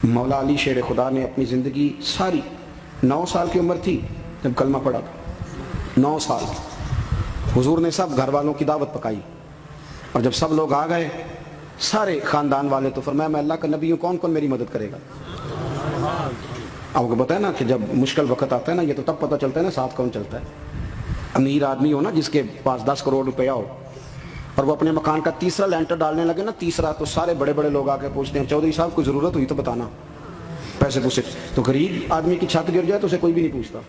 मौला अली शेर खुदा ने अपनी ज़िंदगी सारी 9 साल की उम्र थी जब कलमा पढ़ा था। 9 साल हुजूर ने सब घर वालों की दावत पकाई, और जब सब लोग आ गए सारे ख़ानदान वाले, तो फरमाया मैं अल्लाह का नबी हूँ, कौन कौन मेरी मदद करेगा। आपको पता है ना कि जब मुश्किल वक्त आता है ना, ये तो तब पता चलता है ना साथ कौन चलता है। अमीर आदमी हो ना, जिसके पास 10 करोड़ रुपया हो, और वो अपने मकान का तीसरा लेंटर डालने लगे ना, तीसरा, तो सारे बड़े बड़े लोग आके पूछते हैं चौधरी साहब कोई ज़रूरत हुई तो बताना, पैसे पूछे। तो गरीब आदमी की छत गिर जाए तो उसे कोई भी नहीं पूछता,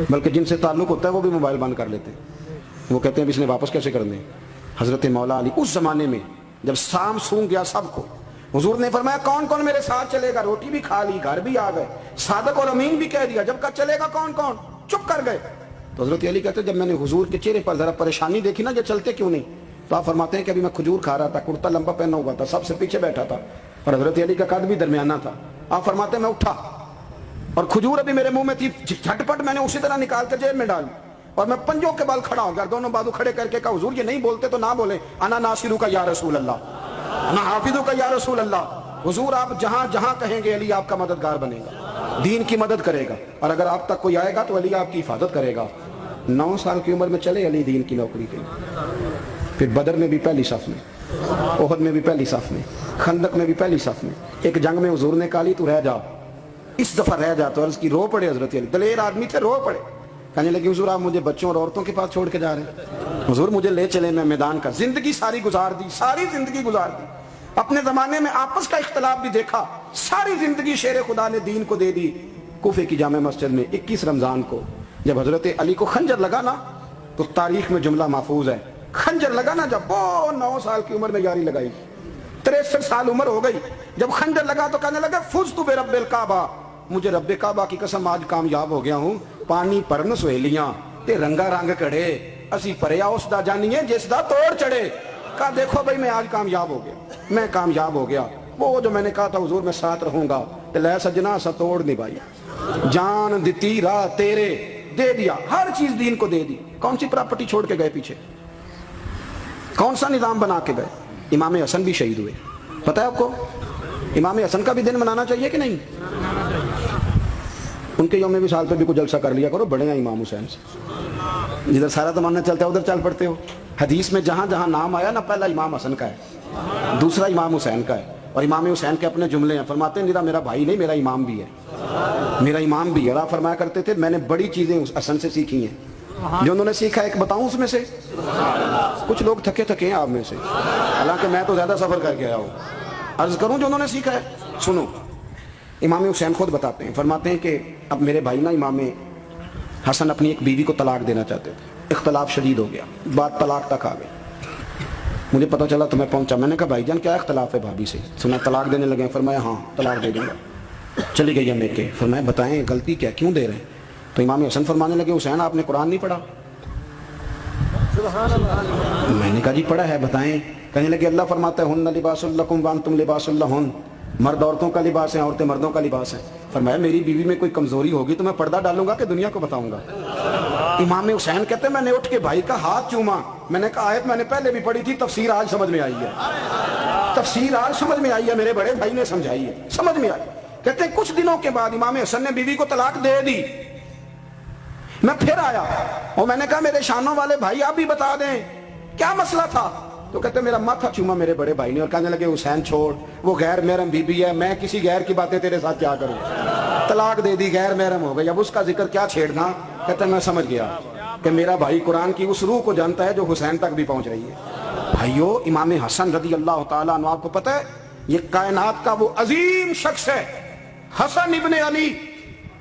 बल्कि जिनसे ताल्लुक़ होता है वो भी मोबाइल बंद कर लेते हैं। वो कहते हैं इसने वापस कैसे करने। हज़रत मौला अली उस ज़माने में जब शाम सूंघ गया सबको, हुजूर ने फरमाया कौन कौन मेरे साथ चलेगा। रोटी भी खा ली, घर भी आ गए, सादक और अमीन भी कह दिया, जब का चलेगा कौन कौन, चुप कर गए। तो हज़रत अली कहते जब मैंने हुजूर के चेहरे पर ज़रा परेशानी देखी ना, ये चलते क्यों नहीं, तो आप फरमाते हैं कि अभी मैं खजूर खा रहा था, कुर्ता लंबा पहना हुआ था, सबसे पीछे बैठा था, और हज़रत अली का कद भी दरमियाना था। आप फरमाते हैं मैं उठा और खजूर अभी मेरे मुंह में थी, झटपट मैंने उसी तरह निकाल कर जेब में डाली, और मैं पंजों के बल खड़ा हो गया, दोनों बाजू खड़े करके कहा हुजूर ये नहीं बोलते तो ना बोले, अना नासिरू का या रसूल अल्लाह, अना हाफिजू का या रसूल अल्लाह। हुजूर आप जहां जहां कहेंगे अली आपका मददगार बनेगा, दीन की मदद करेगा, और अगर आप तक कोई आएगा तो अली आपकी हिफाजत करेगा। 9 साल की उम्र में चले अली दीन की नौकरी के लिए। फिर बदर में भी पहली सफ में, ओहद में भी पहली सफ में, खंदक में भी पहली सफ में। एक जंग में हुजूर ने कहा तू रह जा, इस दफा रह जा, तो अर्ज की रो पड़े। हजरत अली दलेर आदमी थे, रो पड़े, कहने लगे हुजूर आप मुझे बच्चों और औरतों के पास छोड़ के जा रहे हैं, हुजूर मुझे ले चले, मैं मैदान का। जिंदगी सारी गुजार दी, सारी जिंदगी गुजार दी। अपने जमाने में आपस का इख्तलाफ भी देखा, सारी जिंदगी शेर खुदा ने दीन को दे दी। कूफे की जामे मस्जिद में 21 रमजान को जब हजरत अली को खंजर लगा ना, तो तारीख में जुमला महफूज है, खंजर लगा ना जब, वो 9 साल की उम्र में यारी लगाई, 63 साल उम्र हो गई, जब खंजर लगा तो कहने लगा फुज़ तु बिरब्बिल काबा, मुझे रब्बे काबा की कसम आज कामयाब हो गया हूँ। पानी परन सहेलियां ते रंगा रंग कड़े, असी परया उसदा जानिए जिसदा तोड़ चढ़े। कहा देखो भाई मैं आज कामयाब हो गया, मैं कामयाब हो गया। वो जो मैंने कहा था हुजूर मैं साथ रहूंगा, ते लै सजना सा तोड़ निभाई, जान दिती राह तेरे, दे दिया, हर चीज दीन को दे दी। कौन सी प्रॉपर्टी छोड़ के गए पीछे, कौन सा निजाम बना के गए। इमाम हसन भी शहीद हुए, पता है आपको। इमाम हसन का भी दिन मनाना चाहिए कि नहीं। उनके यौम विसाल पे भी कुछ जलसा कर लिया करो, बड़े हैं इमाम हुसैन से। जिधर सारा जमाना चलता है उधर चल पड़ते हो। हदीस में जहां जहां नाम आया ना, पहला इमाम हसन का है, दूसरा इमाम हुसैन का है, और इमाम हुसैन के अपने जुमले हैं। फरमाते हैं मेरा भाई नहीं, मेरा इमाम भी है, मेरा इमाम भी है। और आप फरमाया करते थे मैंने बड़ी चीजें उस हसन से सीखी हैं। जो उन्होंने सीखा एक बताऊं उसमें से। कुछ लोग थके थके हैं आप में से, हालांकि मैं तो ज्यादा सफर करके आया हूँ। अर्ज करूं जो उन्होंने सीखा है, सुनो। इमाम हुसैन खुद बताते हैं, फरमाते हैं कि अब मेरे भाई ना इमाम हसन अपनी एक बीवी को तलाक देना चाहते थे, इख्तलाफ शदीद हो गया, बात तलाक तक आ गई। मुझे पता चला तो मैं पहुंचा, मैंने कहा भाईजान क्या इख्तलाफ है भाभी से, सुना तलाक देने लगे। फरमाया हाँ तलाक दे दूंगा। चली गई मैं के, फरमाया बताएं गलती क्या, क्यों दे रहे हैं। तो इमाम हसन फरमाने लगे हुसैन आपने कुरान नहीं पढ़ा। मैंने कहा जी पढ़ा है, बताएं। कहने लगे अल्लाह फरमाता है हुन्ना लिबासुल लकुम व अंतुम लिबासुल लहुन, मर्द औरतों का लिबास है, औरतें मर्दों का लिबास है। फरमाया मेरी बीवी में कोई कमजोरी होगी तो मैं पर्दा डालूंगा कि दुनिया को बताऊंगा। इमाम हुसैन कहते हैं मैंने उठ के भाई का हाथ चूमा, मैंने कहा आयत मैंने पहले भी पढ़ी थी, तफसीर आज समझ में आई है, तफसीर आज समझ में आई है, मेरे बड़े भाई ने समझाई है, समझ में आई। कहते कुछ दिनों के बाद इमाम हसन ने बीवी को तलाक दे दी। मैं फिर आया और मैंने कहा मेरे शानों वाले भाई आप भी बता दें क्या मसला था। तो कहते मेरा माथा चूमा मेरे बड़े भाई ने, और कहने लगे हुसैन छोड़, वो गैर महरम बीबी है, मैं किसी गैर की बातें तेरे साथ क्या करूं, तलाक दे दी, गैर महरम हो गई, अब उसका जिक्र क्या छेड़ना। कहते मैं समझ गया कि मेरा भाई कुरान की उस रूह को जानता है जो हुसैन तक भी पहुंच रही है। भाइयों इमाम हसन रदी अल्लाह तआला अन्हु, आपको पता है ये कायनात का वो अजीम शख्स है, हसन इब्ने अली,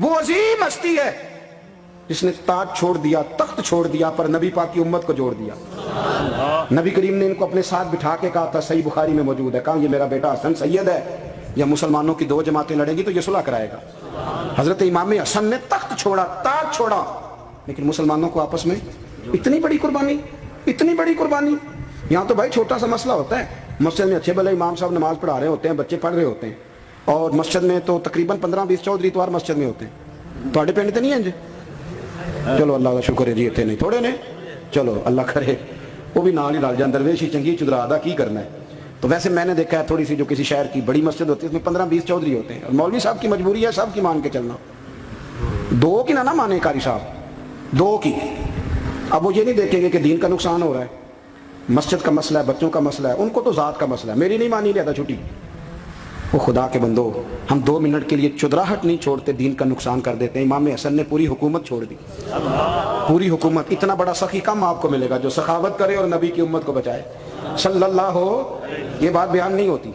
वो अजीम हस्ती है जिसने ताज छोड़ दिया, तख्त छोड़ दिया, पर नबी पाक की उम्मत को जोड़ दिया। नबी करीम ने इनको अपने साथ बिठा के कहा था, सही बुखारी में मौजूद है, कहा ये मेरा बेटा हसन सैयद है, या मुसलमानों की 2 जमातें लड़ेगी तो ये सुलह कराएगा। हजरत इमाम हसन ने तख्त छोड़ा, ताज छोड़ा, लेकिन मुसलमानों को आपस में इतनी बड़ी कुर्बानी, इतनी बड़ी कुर्बानी। यहाँ तो भाई छोटा सा मसला होता है, मस्जिद में अच्छे भले इमाम साहब नमाज पढ़ा रहे होते हैं, बच्चे पढ़ रहे होते हैं, और मस्जिद में तो तकरीबन 15-20 चौधरी इतवार मस्जिद में होते हैं। थोड़े पिंड तो नहीं है जी, चलो अल्लाह का शुक्र है जी, इतने नहीं थोड़े ने, चलो अल्लाह करे वो भी नाल ही रल जाए, दरवेश ही चंगी चुदरा दा की करना है। تو ویسے میں نے دیکھا ہے تھوڑی سی جو کسی شہر کی بڑی مسجد ہوتی ہے اس میں 15-20 چودھری ہوتے ہیں, اور مولوی صاحب کی مجبوری ہے سب کی مان کے چلنا, دو کی نہ مانے قاری صاحب, دو کی. اب وہ یہ نہیں دیکھیں گے کہ دین کا نقصان ہو رہا ہے, مسجد کا مسئلہ ہے, بچوں کا مسئلہ ہے, ان کو تو ذات کا مسئلہ ہے, میری نہیں مانی لیتا چھٹی. وہ خدا کے بندو, ہم 2 منٹ کے لیے چدراہٹ نہیں چھوڑتے, دین کا نقصان کر دیتے ہیں. امام حسن نے پوری حکومت چھوڑ دی, پوری حکومت. اتنا بڑا سخی کم آپ کو ملے گا جو سخاوت کرے اور نبی کی امت کو بچائے صلی اللہ ہو. یہ بات بیان نہیں ہوتی,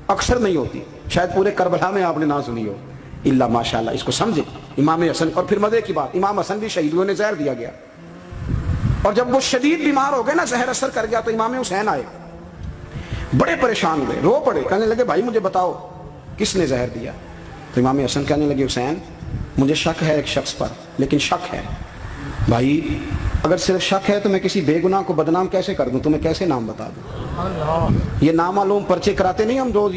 اکثر نہیں ہوتی, شاید پورے کربلا میں آپ نے نہ سنی ہو الا ماشاءاللہ. اس کو سمجھے امام حسن. اور پھر مزے کی بات, امام حسن بھی شہید ہوئے, زہر دیا گیا, اور جب وہ شدید بیمار ہو گئے نا, زہر اثر کر گیا, تو امام حسین آئے, بڑے پریشان ہوئے, رو پڑے, کہنے لگے بھائی مجھے بتاؤ کس نے زہر دیا. تو امام حسن کہنے لگے حسین مجھے شک ہے ایک شخص پر, لیکن شک ہے بھائی, اگر صرف شک ہے تو میں کسی بے گناہ کو بدنام کیسے کر دوں, تمہیں کیسے نام بتا دوں. یہ نامعلوم پرچے کراتے نہیں ہم روز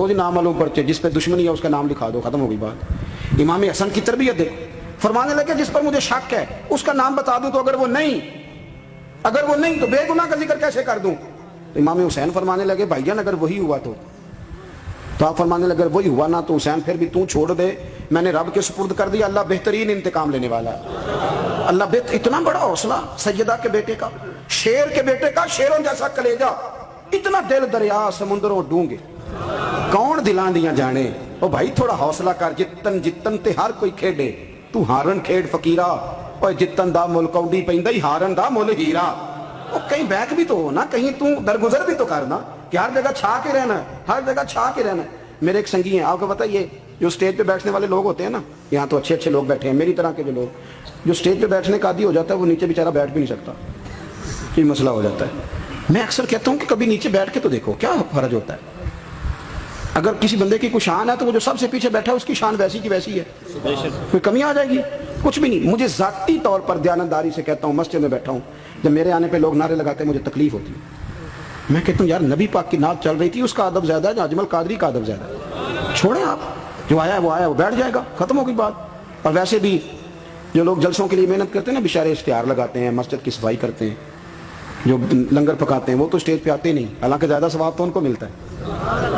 ہی نامعلوم پرچے, جس پہ دشمنی ہے اس کا نام لکھا دو, ختم ہو گئی بات. امام حسن کی تربیت دیکھو, فرمانے لگے جس پر مجھے شک ہے اس کا نام بتا دوں, تو اگر وہ نہیں تو بے گناہ کا ذکر کیسے کر دوں. امام حسین فرمانے لگے بھائی جان اگر وہی ہوا تو آپ فرمانے لگے اگر وہی ہوا نا تو حسین پھر بھی تو چھوڑ دے, میں نے رب کے سپرد کر دیا, اللہ بہترین انتقام لینے والا ہے. اللہ اتنا بڑا حوصلہ سیدہ کے بیٹے کا, شیر کے بیٹے کا, شیروں جیسا کلیجہ, اتنا دل دریا سمندروں ڈونگے, کون دلاں دیاں جانے. او بھائی تھوڑا حوصلہ کر, جتن تے ہر کوئی کھیڈے, تو ہارن کھیڈ فقیرہ, اور جتن دا مل کوڈی پیندا ہی ہارن دا مل ہیرا. او کہیں بیک بھی تو ہو نا, کہیں تو درگزر بھی تو کرنا, کہ ہر جگہ چھا کے رہنا ہے, ہر جگہ چھا کے رہنا ہے. میرے ایک سنگی ہیں, آپ کو پتہ یہ جو اسٹیج پہ بیٹھنے والے لوگ ہوتے ہیں نا, یہاں تو اچھے لوگ بیٹھے ہیں, میری طرح کے جو لوگ جو اسٹیج پہ بیٹھنے کا عادی ہو جاتا ہے وہ نیچے بیچارہ بیٹھ بھی نہیں سکتا, یہ مسئلہ ہو جاتا ہے. میں اکثر کہتا ہوں کہ کبھی نیچے بیٹھ کے تو دیکھو کیا حرج ہوتا ہے. اگر کسی بندے کی کوئی شان ہے تو وہ جو سب سے پیچھے بیٹھا ہے اس کی شان ویسی کی ویسی ہے, کوئی کمی آ جائے گی, کچھ بھی نہیں. مجھے ذاتی طور پر دیانتداری سے کہتا ہوں, مسجد میں بیٹھا ہوں, جب میرے آنے پہ لوگ نعرے لگاتے ہیں مجھے تکلیف ہوتی ہے. میں کہتا ہوں یار نبی پاک کی نعت چل رہی تھی, اس کا ادب زیادہ ہے, اجمل قادری کا ادب زیادہ ہے. چھوڑیں آپ, جو آیا ہے وہ بیٹھ جائے گا, ختم ہو گئی بات. اور ویسے بھی جو لوگ جلسوں کے لیے محنت کرتے ہیں نا, بیچارے اشتہار لگاتے ہیں, مسجد کی صفائی کرتے ہیں, جو لنگر پکاتے ہیں, وہ تو اسٹیج پہ آتے نہیں, حالانکہ زیادہ ثواب تو ان کو ملتا ہے,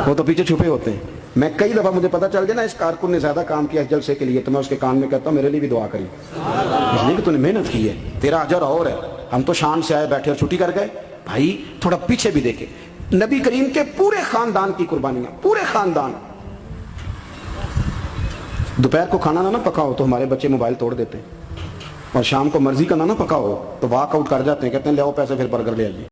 وہ تو پیچھے چھپے ہوتے ہیں. میں کئی دفعہ مجھے پتہ چل جائے نا اس کارکن نے زیادہ کام کیا اس جلسے کے لیے, تو میں اس کے کان میں کہتا ہوں میرے لیے بھی دعا کری, اس لیے کہ تو نے محنت کی ہے, تیرا اجر اور ہے. ہم تو شان سے آئے بیٹھے اور چھٹی کر گئے. بھائی تھوڑا پیچھے بھی دیکھے, نبی کریم کے پورے خاندان کی قربانیاں, پورے خاندان. دوپہر کو کھانا نہ پکاؤ تو ہمارے بچے موبائل توڑ دیتے ہیں, اور شام کو مرضی کا نہ پکاؤ تو واک آؤٹ کر جاتے ہیں, کہتے ہیں لے آؤ پیسے پھر برگر لے آئیے.